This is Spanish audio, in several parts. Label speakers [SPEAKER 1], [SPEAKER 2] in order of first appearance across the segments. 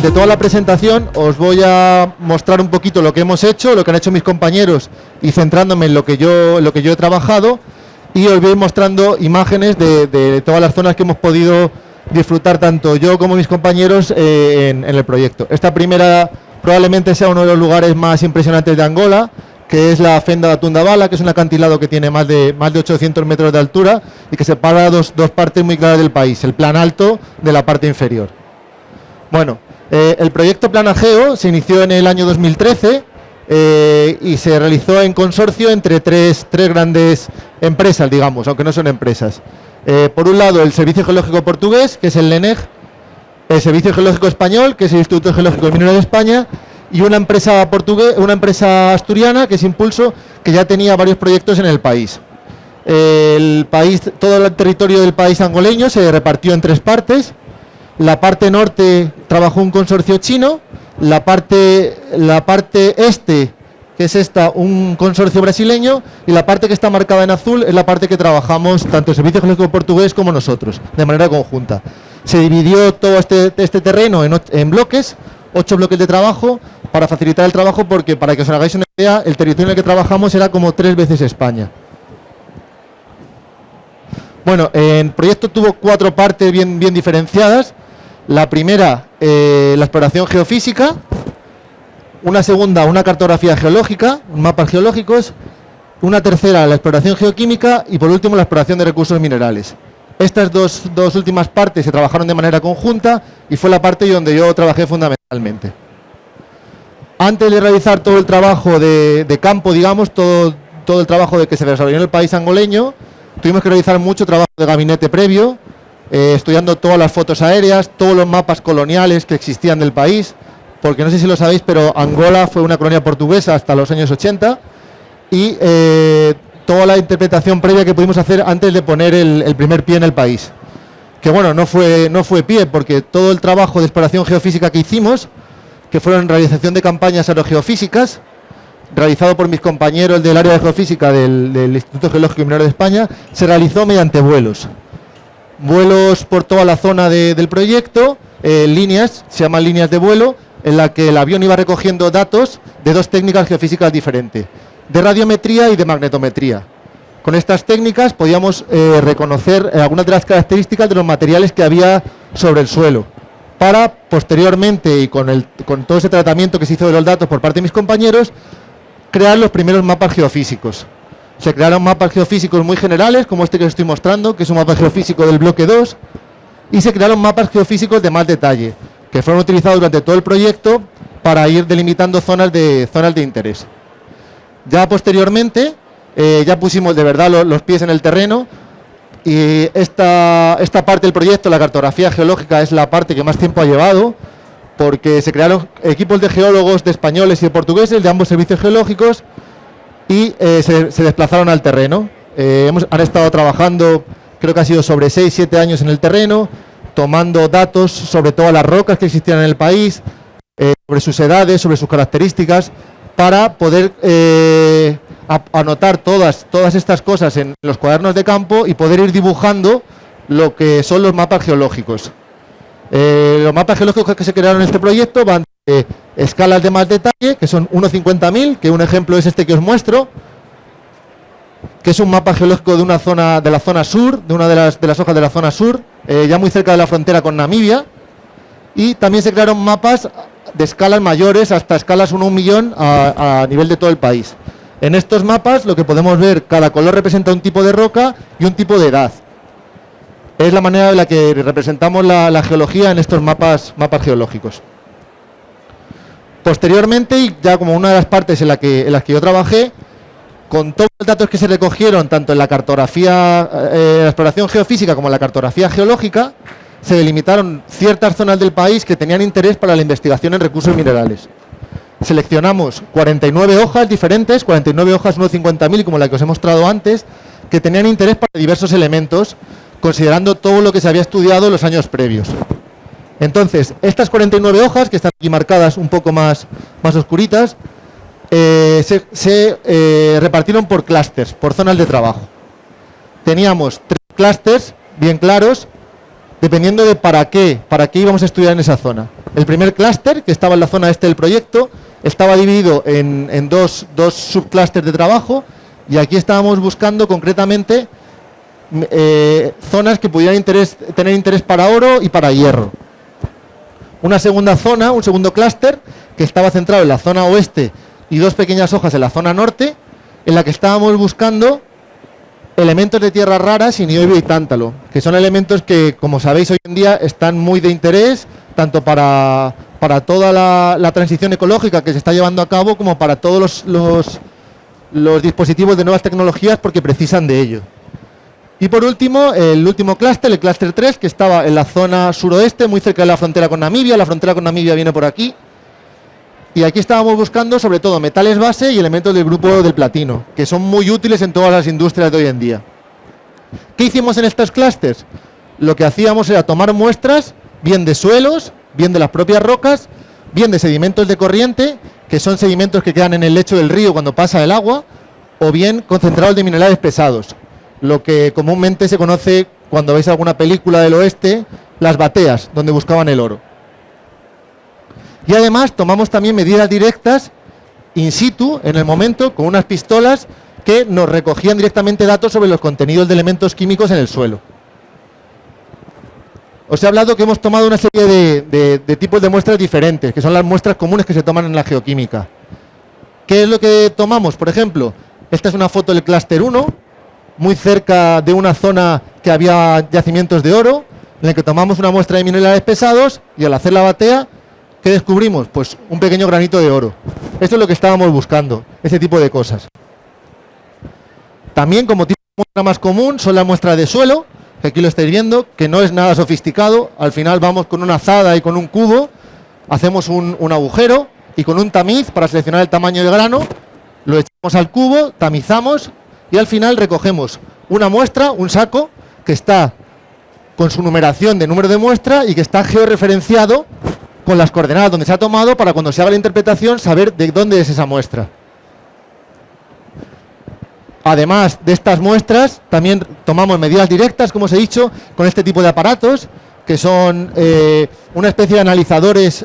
[SPEAKER 1] durante toda la presentación os voy a mostrar un poquito lo que hemos hecho, lo que han hecho mis compañeros y centrándome en lo que yo he trabajado, y os voy a ir mostrando imágenes de todas las zonas que hemos podido disfrutar tanto yo como mis compañeros en el proyecto. Esta primera probablemente sea uno de los lugares más impresionantes de Angola, que es la Fenda da Tundabala, que es un acantilado que tiene más de 800 metros de altura y que separa dos partes muy claras del país, el plan alto de la parte inferior. Bueno, el proyecto Planageo se inició en el año 2013 y se realizó en consorcio entre tres grandes empresas, digamos, aunque no son empresas. Por un lado, el Servicio Geológico Portugués, que es el LENEG, el Servicio Geológico Español, que es el Instituto Geológico y Minero de España, y una empresa asturiana, que es Impulso, que ya tenía varios proyectos en el país. Todo el territorio del país angoleño se repartió en tres partes. La parte norte trabajó un consorcio chino, la parte este, que es esta, un consorcio brasileño, y la parte que está marcada en azul es la parte que trabajamos tanto el Servicio Geológico Portugués como nosotros, de manera conjunta. Se dividió todo este terreno en bloques, 8 bloques de trabajo, para facilitar el trabajo, porque para que os hagáis una idea, el territorio en el que trabajamos era como 3 veces España. Bueno, el proyecto tuvo 4 partes bien diferenciadas. La primera, la exploración geofísica. Una segunda, una cartografía geológica, mapas geológicos. Una tercera, la exploración geoquímica. Y por último, la exploración de recursos minerales. Estas dos últimas partes se trabajaron de manera conjunta y fue la parte donde yo trabajé fundamentalmente. Antes de realizar todo el trabajo de campo, digamos, todo el trabajo de que se desarrolló en el país angoleño, tuvimos que realizar mucho trabajo de gabinete previo, estudiando todas las fotos aéreas, todos los mapas coloniales que existían del país, porque no sé si lo sabéis, pero Angola fue una colonia portuguesa hasta los años 80, y toda la interpretación previa que pudimos hacer antes de poner el primer pie en el país. Que bueno, no fue pie, porque todo el trabajo de exploración geofísica que hicimos, que fueron realización de campañas aerogeofísicas, realizado por mis compañeros del área de geofísica del Instituto Geológico y Minero de España, se realizó mediante vuelos. Vuelos por toda la zona del proyecto, líneas, se llaman líneas de vuelo, en la que el avión iba recogiendo datos de 2 técnicas geofísicas diferentes, de radiometría y de magnetometría. Con estas técnicas podíamos reconocer algunas de las características de los materiales que había sobre el suelo, para posteriormente, y con todo ese tratamiento que se hizo de los datos por parte de mis compañeros, crear los primeros mapas geofísicos. Se crearon mapas geofísicos muy generales, como este que os estoy mostrando, que es un mapa geofísico del bloque 2, y se crearon mapas geofísicos de más detalle, que fueron utilizados durante todo el proyecto para ir delimitando zonas de interés. Ya posteriormente, ya pusimos de verdad los pies en el terreno, y esta parte del proyecto, la cartografía geológica, es la parte que más tiempo ha llevado, porque se crearon equipos de geólogos de españoles y de portugueses de ambos servicios geológicos y se desplazaron al terreno. Han estado trabajando, creo que ha sido sobre 6-7 años en el terreno, tomando datos sobre todas las rocas que existían en el país, sobre sus edades, sobre sus características, para poder anotar todas estas cosas en los cuadernos de campo y poder ir dibujando lo que son los mapas geológicos. Los mapas geológicos que se crearon en este proyecto van de escalas de más detalle, que son 1/50.000, que un ejemplo es este que os muestro, que es un mapa geológico de una zona, de la zona sur, de una de las hojas de la zona sur, ya muy cerca de la frontera con Namibia, y también se crearon mapas de escalas mayores, hasta escalas 1 a 1 millón a nivel de todo el país. En estos mapas lo que podemos ver, cada color representa un tipo de roca y un tipo de edad. Es la manera en la que representamos la geología en estos mapas geológicos. Posteriormente, y ya como una de las partes en las que yo trabajé, con todos los datos que se recogieron, tanto en la cartografía, la exploración geofísica como en la cartografía geológica, se delimitaron ciertas zonas del país que tenían interés para la investigación en recursos minerales. Seleccionamos 49 hojas diferentes, 49 hojas 1/50.000, como la que os he mostrado antes, que tenían interés para diversos elementos, considerando todo lo que se había estudiado en los años previos. Entonces, estas 49 hojas, que están aquí marcadas un poco más oscuritas, se repartieron por clústeres, por zonas de trabajo. Teníamos 3 clústeres bien claros, dependiendo de para qué íbamos a estudiar en esa zona. El primer clúster, que estaba en la zona este del proyecto, estaba dividido en dos subclústeres de trabajo, y aquí estábamos buscando concretamente zonas que pudieran tener interés para oro y para hierro. Una segunda zona, un segundo clúster, que estaba centrado en la zona oeste y dos pequeñas hojas en la zona norte, en la que estábamos buscando elementos de tierras raras y niobio y tántalo, que son elementos que, como sabéis, hoy en día están muy de interés, tanto para toda la transición ecológica que se está llevando a cabo, como para todos los dispositivos de nuevas tecnologías, porque precisan de ello. Y por último, el último clúster, el clúster 3, que estaba en la zona suroeste, muy cerca de la frontera con Namibia. La frontera con Namibia viene por aquí. Y aquí estábamos buscando sobre todo metales base y elementos del grupo del platino, que son muy útiles en todas las industrias de hoy en día. ¿Qué hicimos en estos clústeres? Lo que hacíamos era tomar muestras, bien de suelos, bien de las propias rocas, bien de sedimentos de corriente, que son sedimentos que quedan en el lecho del río cuando pasa el agua, o bien concentrados de minerales pesados, lo que comúnmente se conoce, cuando veis alguna película del oeste, las bateas, donde buscaban el oro. Y además tomamos también medidas directas in situ, en el momento, con unas pistolas que nos recogían directamente datos sobre los contenidos de elementos químicos en el suelo. Os he hablado que hemos tomado una serie de tipos de muestras diferentes, que son las muestras comunes que se toman en la geoquímica. ¿Qué es lo que tomamos? Por ejemplo, esta es una foto del clúster 1, muy cerca de una zona que había yacimientos de oro, en la que tomamos una muestra de minerales pesados y al hacer la batea, ¿qué descubrimos? Pues un pequeño granito de oro. Esto es lo que estábamos buscando, ese tipo de cosas. También, como tipo de muestra más común, son las muestras de suelo, que aquí lo estáis viendo, que no es nada sofisticado. Al final vamos con una azada y con un cubo, hacemos un agujero y con un tamiz para seleccionar el tamaño de grano, lo echamos al cubo, tamizamos y al final recogemos una muestra, un saco, que está con su numeración de número de muestra y que está georreferenciado con las coordenadas donde se ha tomado, para cuando se haga la interpretación saber de dónde es esa muestra. Además de estas muestras, también tomamos medidas directas, como os he dicho, con este tipo de aparatos, que son una especie de analizadores,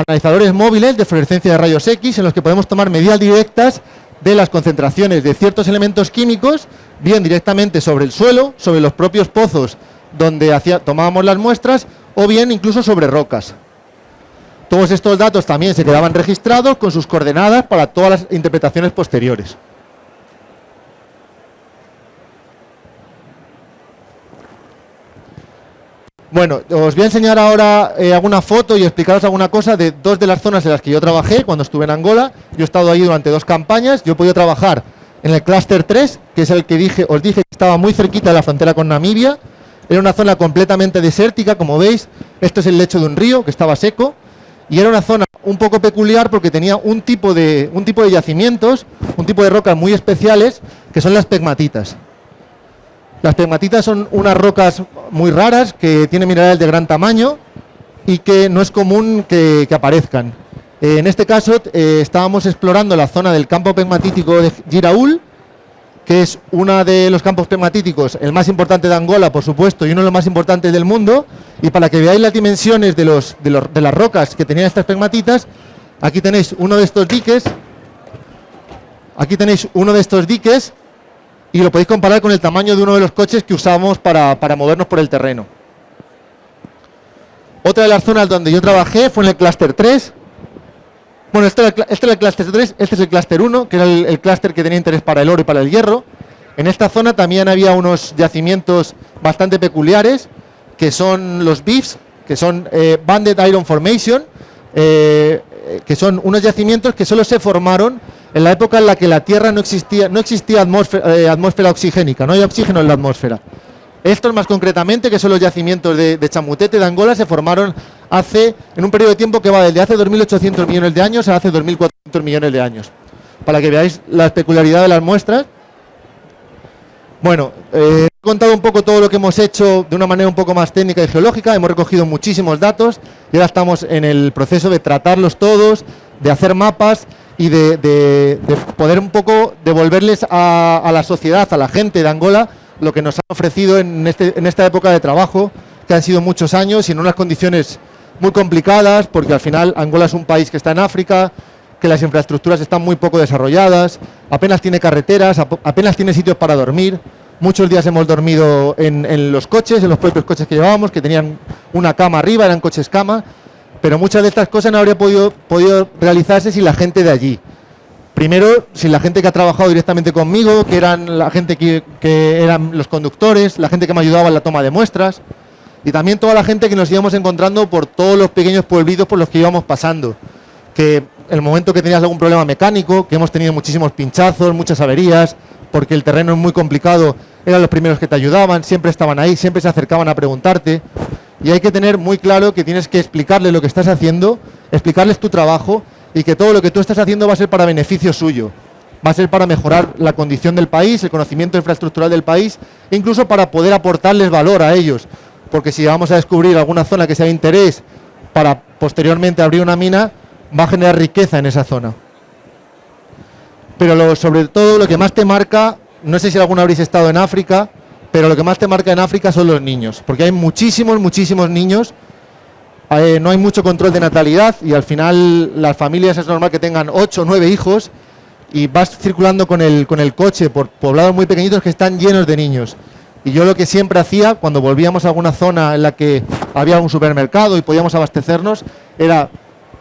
[SPEAKER 1] analizadores móviles de fluorescencia de rayos X, en los que podemos tomar medidas directas de las concentraciones de ciertos elementos químicos, bien directamente sobre el suelo, sobre los propios pozos donde tomábamos las muestras, o bien incluso sobre rocas. Todos estos datos también se quedaban registrados con sus coordenadas para todas las interpretaciones posteriores. Bueno, os voy a enseñar ahora alguna foto y explicaros alguna cosa de dos de las zonas en las que yo trabajé cuando estuve en Angola. Yo he estado ahí durante 2 campañas. Yo he podido trabajar en el clúster 3, que es el que os dije que estaba muy cerquita de la frontera con Namibia. Era una zona completamente desértica, como veis. Esto es el lecho de un río que estaba seco. Y era una zona un poco peculiar porque tenía un tipo de yacimientos, un tipo de rocas muy especiales, que son las pegmatitas. Las pegmatitas son unas rocas muy raras que tienen minerales de gran tamaño y que no es común que aparezcan. En este caso estábamos explorando la zona del campo pegmatítico de Giraul, que es uno de los campos pegmatíticos, el más importante de Angola, por supuesto, y uno de los más importantes del mundo. Y para que veáis las dimensiones de las rocas que tenían estas pegmatitas, aquí tenéis uno de estos diques. Aquí tenéis uno de estos diques y lo podéis comparar con el tamaño de uno de los coches que usamos para movernos por el terreno. Otra de las zonas donde yo trabajé fue en el clúster 3. Bueno, este era el clúster 3, este es el clúster 1, que era el clúster que tenía interés para el oro y para el hierro. En esta zona también había unos yacimientos bastante peculiares, que son los BIFs, que son Banded Iron Formation, que son unos yacimientos que solo se formaron en la época en la que la Tierra no existía atmósfera oxigénica, no hay oxígeno en la atmósfera. Estos más concretamente, que son los yacimientos de Chamutete de Angola, se formaron en un periodo de tiempo que va desde hace 2.800 millones de años a hace 2.400 millones de años, para que veáis la peculiaridad de las muestras. Bueno, he contado un poco todo lo que hemos hecho de una manera un poco más técnica y geológica. Hemos recogido muchísimos datos y ahora estamos en el proceso de tratarlos todos, de hacer mapas y de poder un poco devolverles a la sociedad, a la gente de Angola, lo que nos han ofrecido en esta época de trabajo, que han sido muchos años y en unas condiciones muy complicadas, porque al final Angola es un país que está en África, que las infraestructuras están muy poco desarrolladas, apenas tiene carreteras, apenas tiene sitios para dormir. Muchos días hemos dormido en los coches, en los propios coches que llevábamos, que tenían una cama arriba, eran coches cama, pero muchas de estas cosas no habría podido realizarse sin la gente de allí. Primero, sin la gente que ha trabajado directamente conmigo, que eran la gente que eran los conductores, la gente que me ayudaba en la toma de muestras, y también toda la gente que nos íbamos encontrando por todos los pequeños pueblitos por los que íbamos pasando. Que el momento que tenías algún problema mecánico, que hemos tenido muchísimos pinchazos, muchas averías, porque el terreno es muy complicado, eran los primeros que te ayudaban, siempre estaban ahí, siempre se acercaban a preguntarte. Y hay que tener muy claro que tienes que explicarles lo que estás haciendo, explicarles tu trabajo y que todo lo que tú estás haciendo va a ser para beneficio suyo. Va a ser para mejorar la condición del país, el conocimiento infraestructural del país, e incluso para poder aportarles valor a ellos. Porque si vamos a descubrir alguna zona que sea de interés para posteriormente abrir una mina, va a generar riqueza en esa zona. Pero sobre todo lo que más te marca, no sé si alguna habréis estado en África, pero lo que más te marca en África son los niños, porque hay muchísimos niños, no hay mucho control de natalidad y al final las familias es normal que tengan 8 o 9 hijos y vas circulando con el coche por poblados muy pequeñitos que están llenos de niños. Y yo lo que siempre hacía cuando volvíamos a alguna zona en la que había un supermercado y podíamos abastecernos era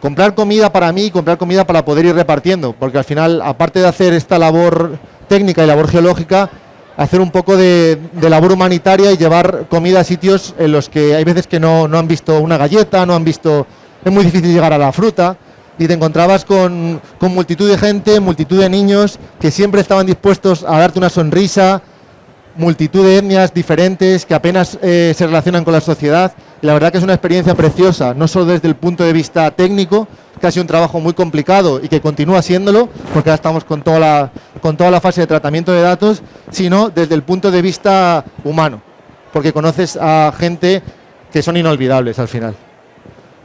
[SPEAKER 1] comprar comida para mí y comprar comida para poder ir repartiendo, porque al final, aparte de hacer esta labor técnica y labor geológica, hacer un poco de labor humanitaria y llevar comida a sitios en los que hay veces que no han visto una galleta, no han visto, es muy difícil llegar a la fruta, y te encontrabas con multitud de gente, multitud de niños que siempre estaban dispuestos a darte una sonrisa, multitud de etnias diferentes que apenas se relacionan con la sociedad. Y la verdad que es una experiencia preciosa, no solo desde el punto de vista técnico, que ha sido un trabajo muy complicado y que continúa siéndolo, porque ahora estamos con toda la fase de tratamiento de datos, sino desde el punto de vista humano, porque conoces a gente que son inolvidables al final.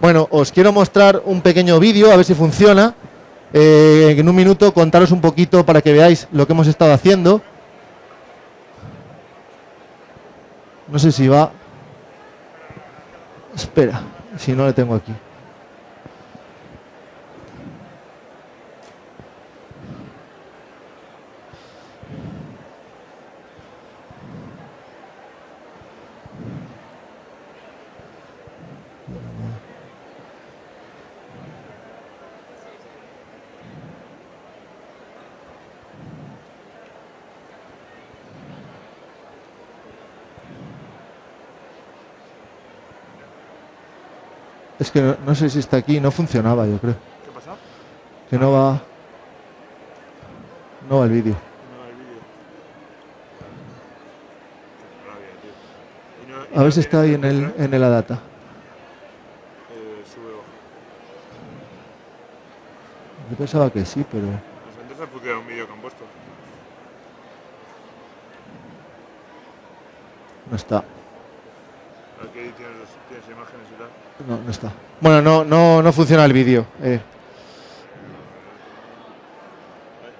[SPEAKER 1] Bueno, os quiero mostrar un pequeño vídeo, a ver si funciona, en un minuto contaros un poquito para que veáis lo que hemos estado haciendo. No sé si va. Espera, si no le tengo aquí. Es que no sé si está aquí, no funcionaba, yo creo.
[SPEAKER 2] ¿Qué pasa?
[SPEAKER 1] Que no va el vídeo.
[SPEAKER 2] No, el vídeo. Rabia, tío.
[SPEAKER 1] A ver si está ahí en la data.
[SPEAKER 2] Sube bajo.
[SPEAKER 1] Yo pensaba que sí, pero
[SPEAKER 2] Antes ha funcionado un vídeo que han puesto.
[SPEAKER 1] no está.
[SPEAKER 2] Aquí tienes imágenes y tal.
[SPEAKER 1] No está. Bueno, no funciona el vídeo.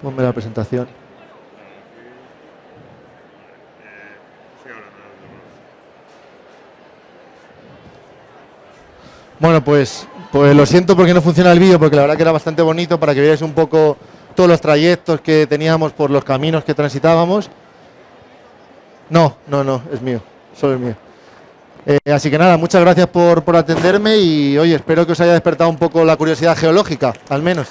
[SPEAKER 1] Ponme la presentación.
[SPEAKER 2] Sigue hablando de los demás.
[SPEAKER 1] Bueno, pues lo siento porque no funciona el vídeo, porque la verdad que era bastante bonito para que veáis un poco todos los trayectos que teníamos por los caminos que transitábamos. No, es mío, solo es mío. Así que nada, muchas gracias por atenderme y oye, espero que os haya despertado un poco la curiosidad geológica, al menos.